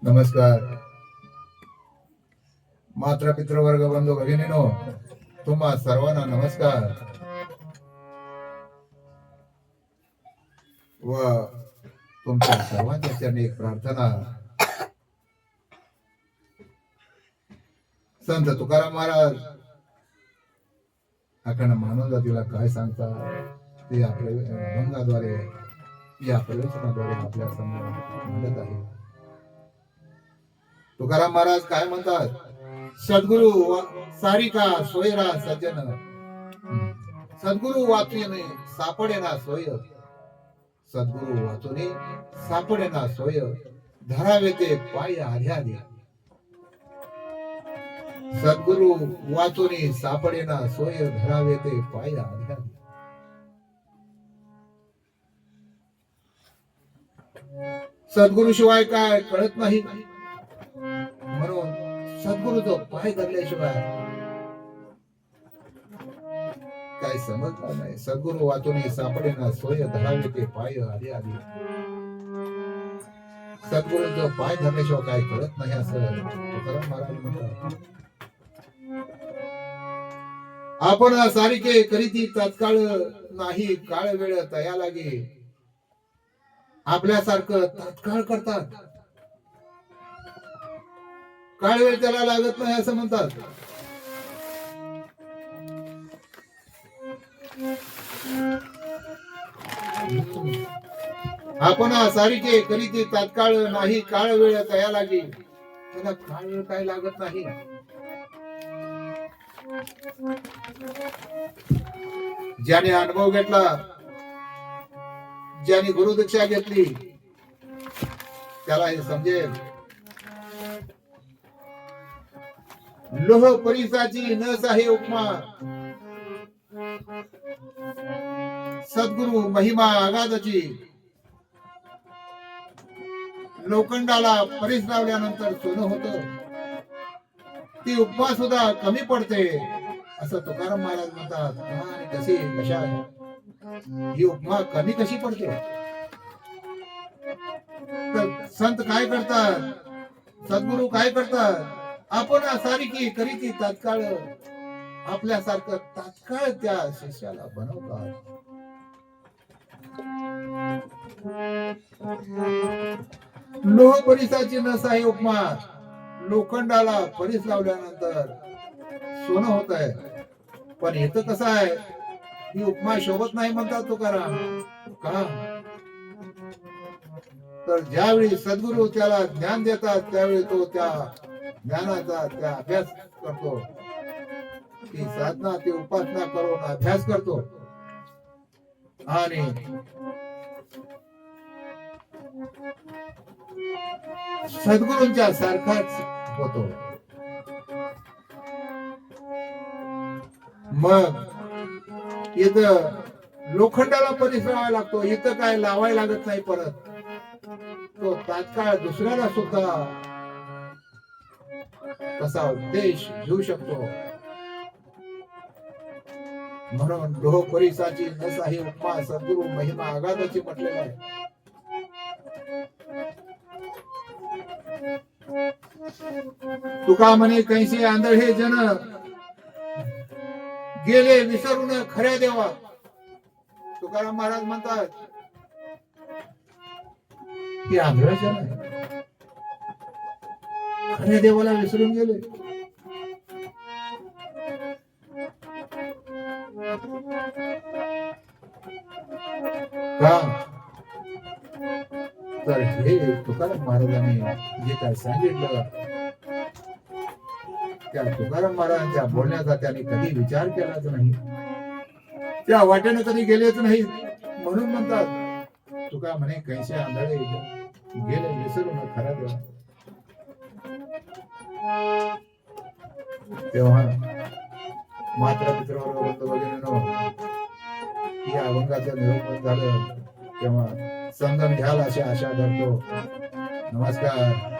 नमस्कार. मात्र पितृवर्ग बंधू भगिनीनो, तुम्हा सर्वांना नमस्कार व तुमच्या सर्वांच्या चरणी एक प्रार्थना. संत तुकाराम महाराज अखंड मानव जातीला काय सांगतात ते आपल्या अभंगाद्वारे या प्रवचनाद्वारे आपल्या समोर मांडत आहे. तुकाराम महाराज काय म्हणतात? सद्गुरु सारिका सोयरा सज्जन, सद्गुरु वाचूने सापडेना सोय, सद्गुरु वाचूने सापडेना सोय, धरावे ते पाय आधी. सद्गुरु वाचूने सापडेना सोय, धरावे ते पाय आधी. सद्गुरु शिवाय काय कळत नाही, म्हणून सद्गुरूचा पाय धरल्याशिवाय काय समजणार नाही. सद्गुरु वाचून सापडेना सोय, धरावे ते पाय आधी. सद्गुरूचा पाय धरल्याशिवाय काय कळत नाही असं तुकाराम महाराज म्हणतात. आपण सारिके करीती तात्काळ नाही, काळ वेळ तया लागे. आपल्यासारखं तात्काळ करतात, काळ वेळ त्याला लागत नाही असं म्हणतात. आपण सारिके करीती तात्काळ नाही, काळ वेळ तया लागे. त्याला काळ वेळ काय लागत नाही. ज्याने अनुभव घेतला, ज्याने गुरुदीक्षा घेतली, त्याला हे समजेल. लोह परिसाची न साहे उपमा, सद्गुरु महिमा आगाधाची. लोखंडाला परीस लावल्यानंतर सोनं होतं, ती उपमा सुद्धा कमी पडते असं तुकाराम महाराज म्हणतात. आणि कशी कशा ही उपमा कमी कशी पडते? तर संत काय करतात, सद्गुरु काय करतात? आपण सारिकी करीती तात्काळ, आपल्यासारखं तात्काळ त्या शिष्याला बनवतात. लोह परिसाची नसाही उपमा, लोखंडाला परीस लावल्यानंतर सोनं होत आहे. पण इथं कसं आहे, ही उपमा शोभत नाही म्हणतात तुकाराम. का? तर ज्यावेळी सद्गुरु त्याला ज्ञान देतात, त्यावेळी तो त्या ज्ञानाचा त्या अभ्यास करतो. ती साधना, ती उपासना करून अभ्यास करतो आणि सद्गुरूंच्या सारखाच होतो. मग इथं लोखंडाला परीस लावायला लागतो, इथं काय लावायला लागत नाही. परत तो तात्काळ दुसऱ्याला सुद्धा कसा उपदेश घेऊ शकतो. म्हणून लोह परिसाची नसाही उपमा, सद्गुरु महिमा आगाधाची म्हटलेलं आहे. तुका म्हणे कैसे आंधळे जन, गेले विसरून खऱ्या देवा. तुकाराम महाराज म्हणतात की आंधळे जन खऱ्या देवाला विसरून गेले. का? तर हे तुकाराम महाराजांनी जे काय सांगितलं, त्या तुकाराम महाराजांच्या बोलण्याचा त्यांनी कधी विचार केलाच नाही, त्या वाटेने कधी गेलेच नाही. म्हणून म्हणतात तुका म्हणे कैसे आंधळे गेले विसरून खरा देवा. तेव्हा मात्र पितृवर्ग बंधू भगिनींनो, या अभंगाचं निरूपण झालं तेव्हा समजून घ्याल अशी आशा धरतो. नमस्कार.